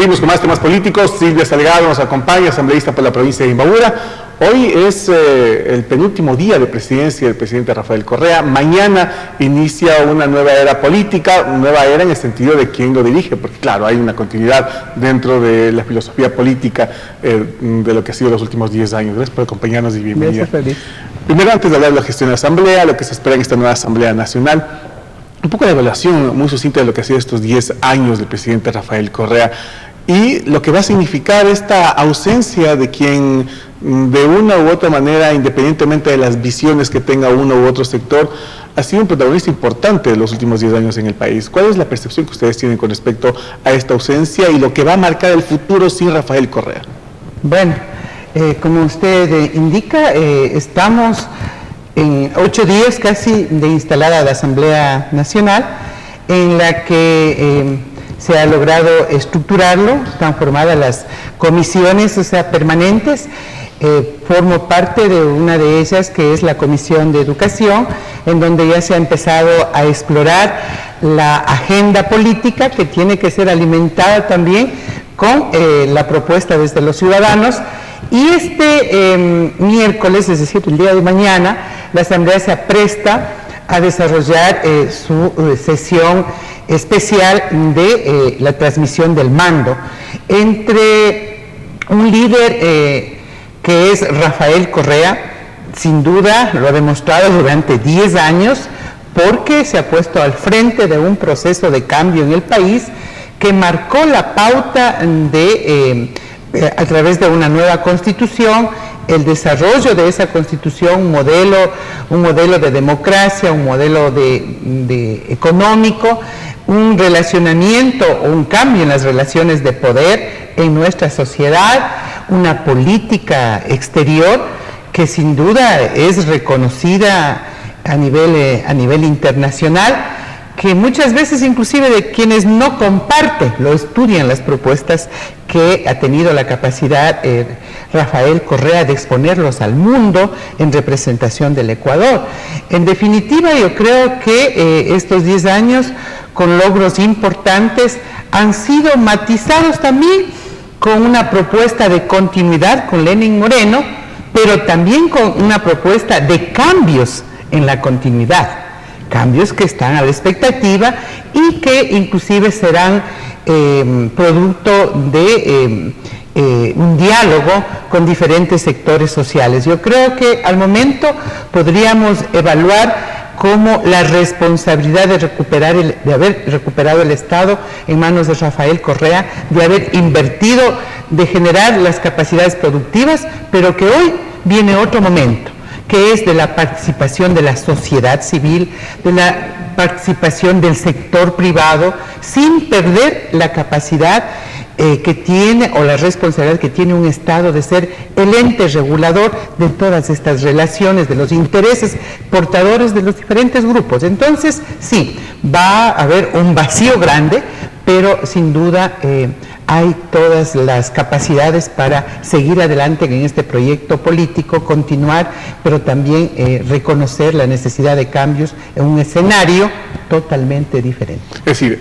Seguimos con más temas políticos. Silvia Salgado nos acompaña, asambleísta por la provincia de Imbabura. Hoy es el penúltimo día de presidencia del presidente Rafael Correa. Mañana inicia una nueva era política, nueva era en el sentido de quién lo dirige, porque claro, hay una continuidad dentro de la filosofía política de lo que ha sido los últimos 10 años. Gracias por acompañarnos y bienvenida. Primero, antes de hablar de la gestión de la asamblea, lo que se espera en esta nueva asamblea nacional, un poco de evaluación muy sucinta de lo que ha sido estos 10 años del presidente Rafael Correa y lo que va a significar esta ausencia de quien de una u otra manera, independientemente de las visiones que tenga uno u otro sector, ha sido un protagonista importante de los últimos 10 años en el país. ¿Cuál es la percepción que ustedes tienen con respecto a esta ausencia y lo que va a marcar el futuro sin Rafael Correa? Bueno, como usted indica, estamos en 8 días casi de instalada la Asamblea Nacional, en la que se ha logrado estructurarlo, están formadas las comisiones, permanentes. Formo parte de una de ellas, que es la Comisión de Educación, en donde ya se ha empezado a explorar la agenda política que tiene que ser alimentada también con la propuesta desde los ciudadanos. Y este miércoles, es decir, el día de mañana, la Asamblea se apresta a desarrollar su sesión especial de la transmisión del mando entre un líder que es Rafael Correa. Sin duda lo ha demostrado durante 10 años porque se ha puesto al frente de un proceso de cambio en el país que marcó la pauta de a través de una nueva constitución, el desarrollo de esa constitución, un modelo de democracia, un modelo de económico, un relacionamiento o un cambio en las relaciones de poder en nuestra sociedad, una política exterior que sin duda es reconocida a nivel internacional, que muchas veces inclusive de quienes no comparten, lo estudian las propuestas que ha tenido la capacidad Rafael Correa de exponerlos al mundo en representación del Ecuador. En definitiva, yo creo que estos 10 años con logros importantes han sido matizados también con una propuesta de continuidad con Lenín Moreno, pero también con una propuesta de cambios en la continuidad. Cambios que están a la expectativa y que inclusive serán producto de un diálogo con diferentes sectores sociales. Yo creo que al momento podríamos evaluar como la responsabilidad de haber recuperado el Estado en manos de Rafael Correa, de haber invertido, de generar las capacidades productivas, pero que hoy viene otro momento, que es de la participación de la sociedad civil, de la participación del sector privado, sin perder la capacidad que tiene, o la responsabilidad que tiene un Estado de ser el ente regulador de todas estas relaciones, de los intereses portadores de los diferentes grupos. Entonces, sí, va a haber un vacío grande, pero sin duda hay todas las capacidades para seguir adelante en este proyecto político, continuar, pero también reconocer la necesidad de cambios en un escenario totalmente diferente. Es decir,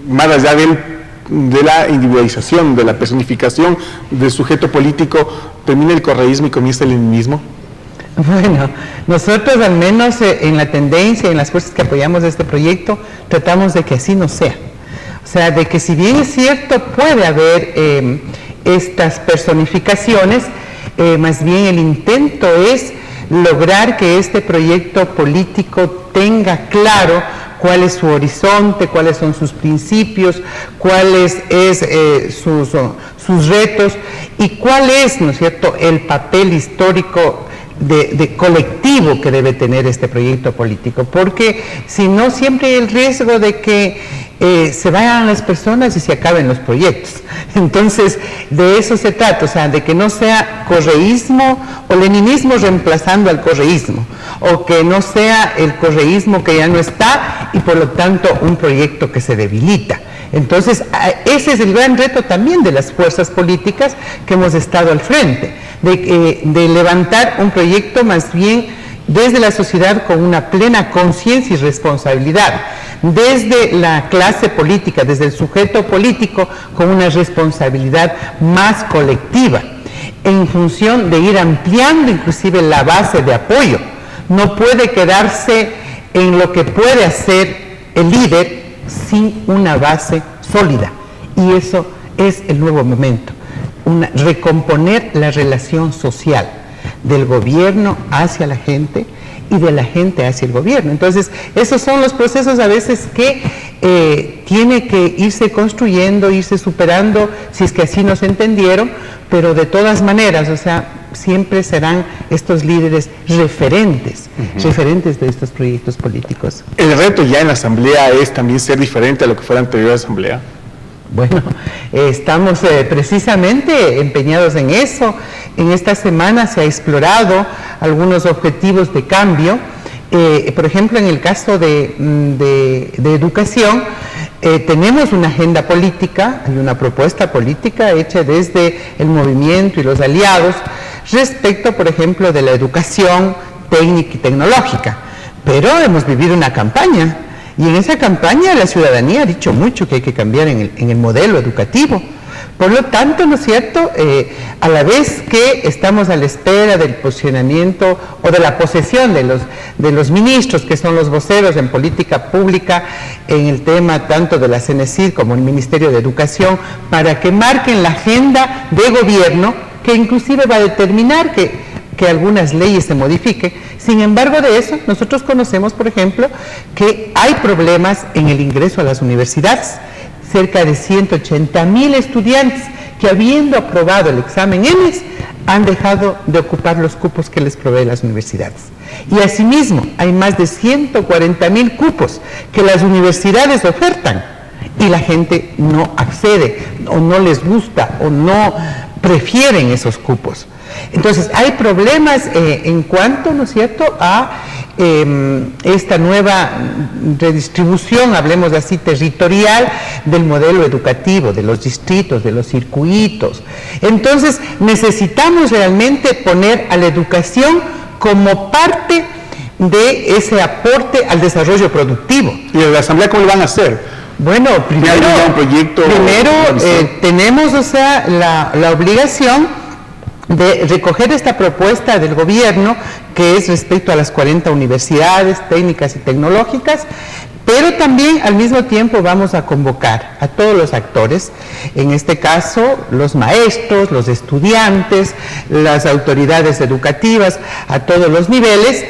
más allá de la individualización, de la personificación del sujeto político, ¿termina el correísmo y comienza el leninismo? Bueno, nosotros al menos en la tendencia, en las fuerzas que apoyamos este proyecto, tratamos de que así no sea. O sea, de que si bien es cierto puede haber estas personificaciones, más bien el intento es lograr que este proyecto político tenga claro cuál es su horizonte, cuáles son sus principios, cuáles sus retos y cuál es, ¿no es cierto?, el papel histórico de colectivo que debe tener este proyecto político, porque si no siempre hay el riesgo de que se vayan las personas y se acaben los proyectos. Entonces, de eso se trata, o sea, de que no sea correísmo o leninismo reemplazando al correísmo, o que no sea el correísmo que ya no está y por lo tanto un proyecto que se debilita. Entonces, ese es el gran reto también de las fuerzas políticas que hemos estado al frente, de levantar un proyecto más bien desde la sociedad con una plena conciencia y responsabilidad, desde la clase política, desde el sujeto político con una responsabilidad más colectiva, en función de ir ampliando inclusive la base de apoyo. No puede quedarse en lo que puede hacer el líder sin una base sólida, y eso es el nuevo momento, recomponer la relación social del gobierno hacia la gente y de la gente hacia el gobierno. Entonces, esos son los procesos a veces que tiene que irse construyendo, irse superando, si es que así nos entendieron, pero de todas maneras, o sea, siempre serán estos líderes referentes de estos proyectos políticos. ¿El reto ya en la Asamblea es también ser diferente a lo que fue la anterior Asamblea? Bueno, estamos precisamente empeñados en eso. En esta semana se ha explorado algunos objetivos de cambio. Por ejemplo, en el caso de educación, tenemos una agenda política, hay una propuesta política hecha desde el movimiento y los aliados respecto, por ejemplo, de la educación técnica y tecnológica. Pero hemos vivido una campaña, y en esa campaña la ciudadanía ha dicho mucho que hay que cambiar en el modelo educativo. Por lo tanto, ¿no es cierto?, a la vez que estamos a la espera del posicionamiento o de la posesión de los ministros, que son los voceros en política pública, en el tema tanto de la CENESID como el Ministerio de Educación, para que marquen la agenda de gobierno, que inclusive va a determinar que algunas leyes se modifiquen. Sin embargo de eso, nosotros conocemos, por ejemplo, que hay problemas en el ingreso a las universidades. Cerca de 180,000 estudiantes que, habiendo aprobado el examen EMES, han dejado de ocupar los cupos que les provee las universidades. Y asimismo, hay más de 140,000 cupos que las universidades ofertan y la gente no accede, o no les gusta, o no prefieren esos cupos. Entonces, hay problemas en cuanto, ¿no es cierto?, a esta nueva redistribución, hablemos así, territorial del modelo educativo, de los distritos, de los circuitos. Entonces, necesitamos realmente poner a la educación como parte de ese aporte al desarrollo productivo. ¿Y en la Asamblea cómo lo van a hacer? Bueno, primero tenemos, o sea, la obligación de recoger esta propuesta del gobierno, que es respecto a las 40 universidades técnicas y tecnológicas, pero también al mismo tiempo vamos a convocar a todos los actores, en este caso los maestros, los estudiantes, las autoridades educativas a todos los niveles,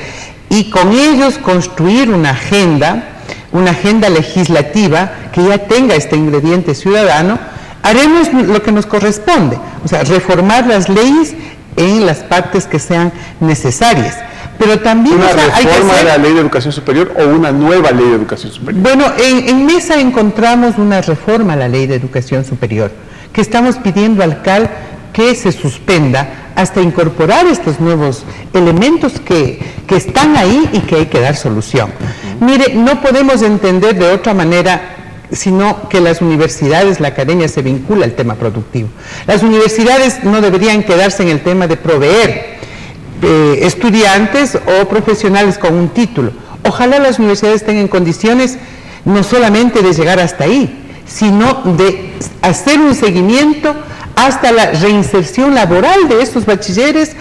y con ellos construir una agenda legislativa que ya tenga este ingrediente ciudadano. Haremos lo que nos corresponde, o sea, reformar las leyes en las partes que sean necesarias. Pero también ¿Una reforma de la Ley de Educación Superior o una nueva Ley de Educación Superior? Bueno, en mesa encontramos una reforma a la Ley de Educación Superior, que estamos pidiendo al CAL que se suspenda hasta incorporar estos nuevos elementos que están ahí y que hay que dar solución. Mire, no podemos entender de otra manera sino que las universidades, la academia se vincula al tema productivo. Las universidades no deberían quedarse en el tema de proveer estudiantes o profesionales con un título. Ojalá las universidades tengan condiciones no solamente de llegar hasta ahí, sino de hacer un seguimiento hasta la reinserción laboral de estos bachilleres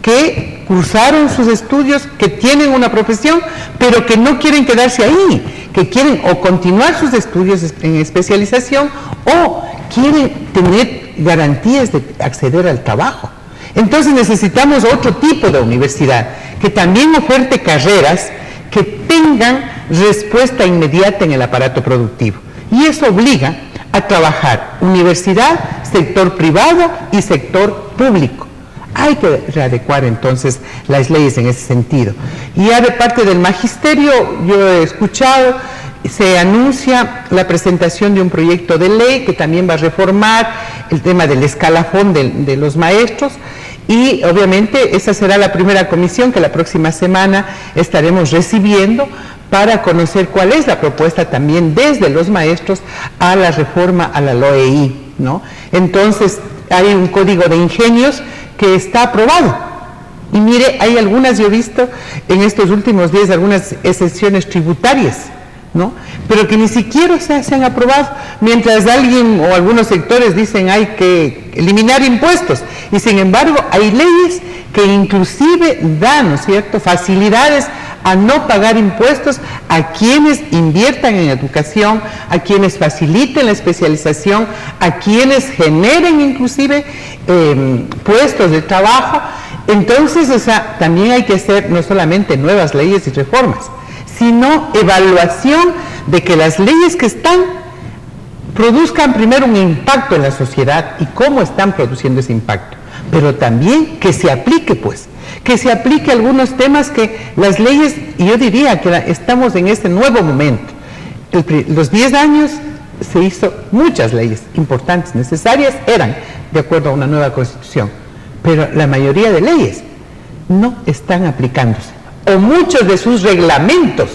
que cursaron sus estudios, que tienen una profesión, pero que no quieren quedarse ahí, que quieren o continuar sus estudios en especialización o quieren tener garantías de acceder al trabajo. Entonces necesitamos otro tipo de universidad que también oferte carreras que tengan respuesta inmediata en el aparato productivo. Y eso obliga a trabajar universidad, sector privado y sector público. Hay que readecuar entonces las leyes en ese sentido. Y ya de parte del magisterio, yo he escuchado, se anuncia la presentación de un proyecto de ley que también va a reformar el tema del escalafón de los maestros, y obviamente esa será la primera comisión que la próxima semana estaremos recibiendo para conocer cuál es la propuesta también desde los maestros a la reforma a la LOEI, ¿no? Entonces hay un código de ingenios que está aprobado Y mire, hay algunas, yo he visto en estos últimos días algunas excepciones tributarias, ¿no? Pero que ni siquiera se han aprobado, mientras alguien o algunos sectores dicen hay que eliminar impuestos, y sin embargo hay leyes que inclusive dan, ¿no es cierto?, facilidades a no pagar impuestos a quienes inviertan en educación, a quienes faciliten la especialización, a quienes generen inclusive puestos de trabajo. Entonces, o sea, también hay que hacer no solamente nuevas leyes y reformas, sino evaluación de que las leyes que están produzcan primero un impacto en la sociedad y cómo están produciendo ese impacto, pero también que se aplique, pues, que se aplique algunos temas que las leyes, y yo diría que estamos en este nuevo momento. Los 10 años se hizo muchas leyes importantes, necesarias, eran de acuerdo a una nueva constitución, pero la mayoría de leyes no están aplicándose, o muchos de sus reglamentos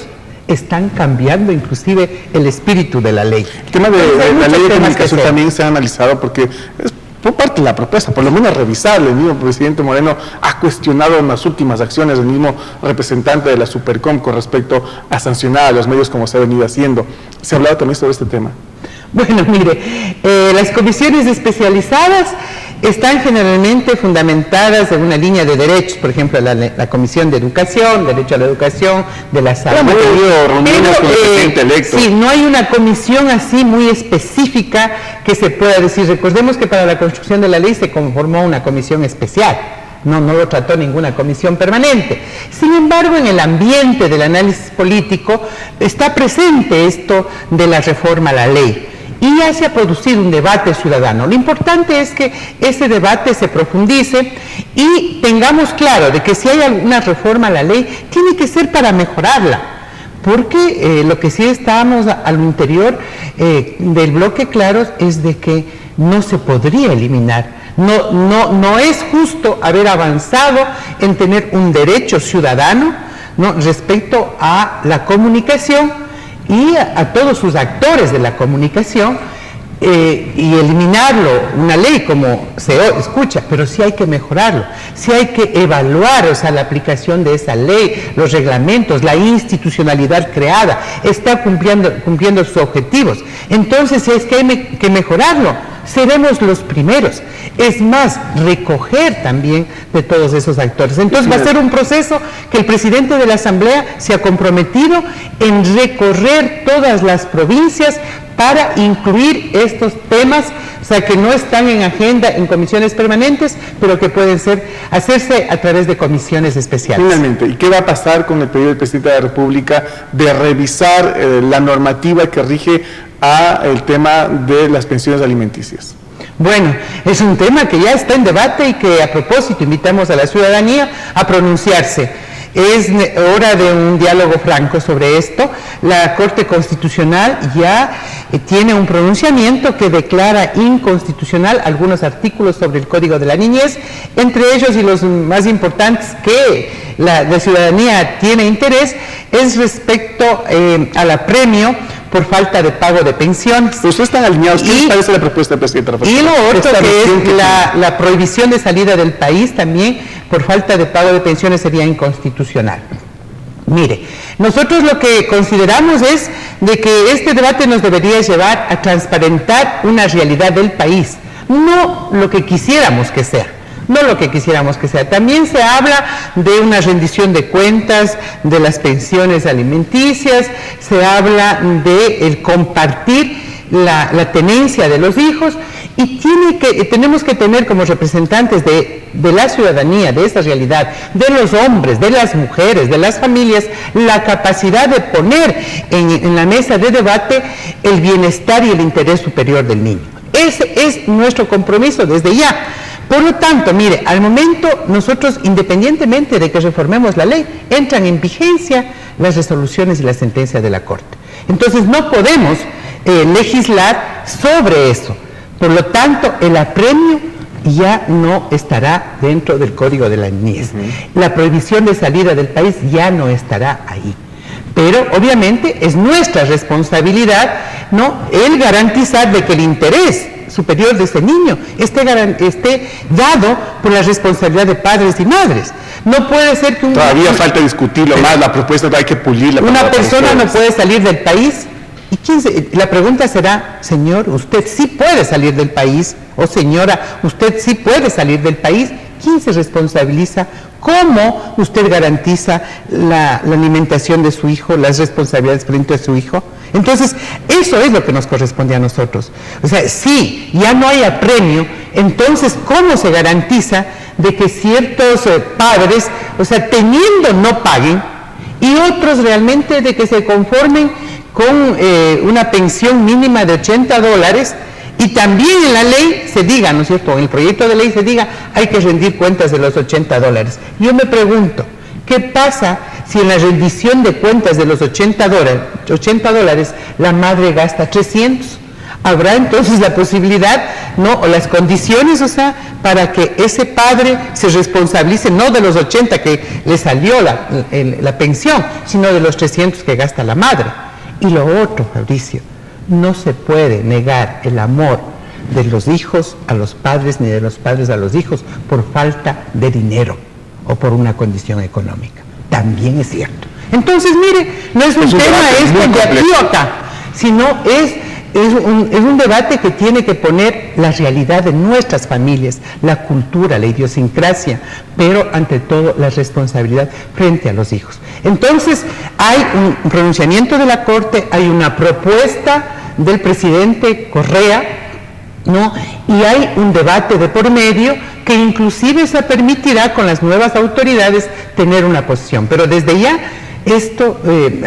están cambiando inclusive el espíritu de la ley. El tema de la ley de comunicación también se ha analizado porque es por parte de la propuesta, por lo menos revisable. El mismo presidente Moreno ha cuestionado en las últimas acciones del mismo representante de la Supercom con respecto a sancionar a los medios como se ha venido haciendo. ¿Se ha hablado también sobre este tema? Bueno, mire, las comisiones especializadas están generalmente fundamentadas en una línea de derechos, por ejemplo, la Comisión de Educación, Derecho a la Educación, de la Salud. Sí, no hay una comisión así muy específica que se pueda decir. Recordemos que para la construcción de la ley se conformó una comisión especial. No lo trató ninguna comisión permanente. Sin embargo, en el ambiente del análisis político está presente esto de la reforma a la ley. Y ya se ha producido un debate ciudadano. Lo importante es que ese debate se profundice y tengamos claro de que si hay alguna reforma a la ley, tiene que ser para mejorarla. Porque lo que sí estábamos al interior del bloque claros es de que no se podría eliminar. No es justo haber avanzado en tener un derecho ciudadano, ¿no?, respecto a la comunicación y a todos sus actores de la comunicación, y eliminarlo, una ley como se escucha, pero sí hay que mejorarlo, sí hay que evaluar, o sea, la aplicación de esa ley, los reglamentos, la institucionalidad creada, está cumpliendo sus objetivos. Entonces, si es que hay que mejorarlo, seremos los primeros. Es más, recoger también de todos esos actores. Entonces va a ser un proceso que el presidente de la Asamblea se ha comprometido en recorrer todas las provincias para incluir estos temas, o sea, que no están en agenda en comisiones permanentes, pero que pueden hacerse a través de comisiones especiales. Finalmente, ¿y qué va a pasar con el pedido del presidente de la República de revisar la normativa que rige a el tema de las pensiones alimenticias? Bueno, es un tema que ya está en debate y que a propósito invitamos a la ciudadanía a pronunciarse. Es hora de un diálogo franco sobre esto. La Corte Constitucional ya tiene un pronunciamiento que declara inconstitucional algunos artículos sobre el Código de la Niñez, entre ellos y los más importantes que la ciudadanía tiene interés es respecto al apremio por falta de pago de pensiones. ¿Ustedes están alineados? ¿Qué les parece la propuesta del presidente Rafael? Y lo otro que es la prohibición de salida del país también por falta de pago de pensiones sería inconstitucional. Mire, nosotros lo que consideramos es de que este debate nos debería llevar a transparentar una realidad del país, no lo que quisiéramos que sea. No lo que quisiéramos que sea. También se habla de una rendición de cuentas de las pensiones alimenticias, se habla de el compartir la tenencia de los hijos, y tenemos que tener como representantes de la ciudadanía, de esa realidad, de los hombres, de las mujeres, de las familias, la capacidad de poner en la mesa de debate el bienestar y el interés superior del niño. Ese es nuestro compromiso desde ya. Por lo tanto, mire, al momento nosotros, independientemente de que reformemos la ley, entran en vigencia las resoluciones y la sentencia de la Corte. Entonces no podemos legislar sobre eso. Por lo tanto, el apremio ya no estará dentro del Código de la Niñez. La prohibición de salida del país ya no estará ahí. Pero obviamente es nuestra responsabilidad, ¿no?, el garantizar de que el interés superior de ese niño esté dado por la responsabilidad de padres y madres. No puede ser que todavía falta discutirlo más, la propuesta hay que pulirla. Una persona no puede salir del país. ¿Y la pregunta será, señor, usted sí puede salir del país, o señora, usted sí puede salir del país? ¿Quién se responsabiliza? ¿Cómo usted garantiza la alimentación de su hijo, las responsabilidades frente a su hijo? Entonces, eso es lo que nos corresponde a nosotros. O sea, si ya no hay apremio, entonces, ¿cómo se garantiza de que ciertos padres, o sea, teniendo no paguen, y otros realmente de que se conformen con una pensión mínima de $80, y también en la ley se diga, ¿no es cierto?, en el proyecto de ley se diga, hay que rendir cuentas de los $80. Yo me pregunto, ¿qué pasa si en la rendición de cuentas de los $80 la madre gasta 300? Habrá entonces la posibilidad, ¿no?, o las condiciones, o sea, para que ese padre se responsabilice no de los 80 que le salió la pensión, sino de los 300 que gasta la madre. Y lo otro, Fabricio, no se puede negar el amor de los hijos a los padres ni de los padres a los hijos por falta de dinero o por una condición económica. También es cierto. Entonces, mire, no es un tema de aquí o acá, sino es un debate que tiene que poner la realidad de nuestras familias, la cultura, la idiosincrasia, pero ante todo la responsabilidad frente a los hijos. Entonces, hay un pronunciamiento de la Corte, hay una propuesta del presidente Correa, ¿no?, y hay un debate de por medio que inclusive se permitirá con las nuevas autoridades tener una posición. Pero desde ya,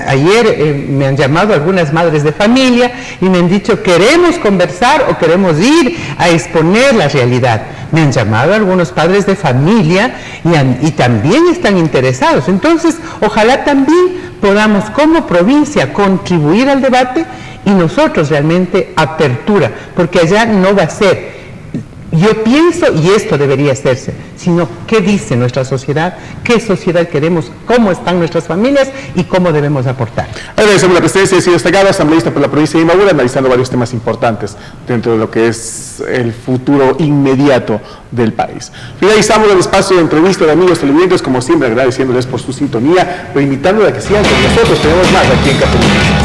ayer me han llamado algunas madres de familia y me han dicho, queremos conversar o queremos ir a exponer la realidad. Me han llamado algunos padres de familia y también están interesados. Entonces, ojalá también podamos como provincia contribuir al debate y nosotros realmente apertura, porque allá no va a ser yo pienso y esto debería hacerse, sino qué dice nuestra sociedad, qué sociedad queremos, cómo están nuestras familias y cómo debemos aportar. Agradecemos la presencia de Silvia Salgado, asambleísta por la provincia de Imbabura, analizando varios temas importantes dentro de lo que es el futuro inmediato del país. Finalizamos el espacio de entrevista de amigos televidentes, como siempre agradeciéndoles por su sintonía, pero invitándoles a que sigan con nosotros, tenemos más aquí en Cataluña.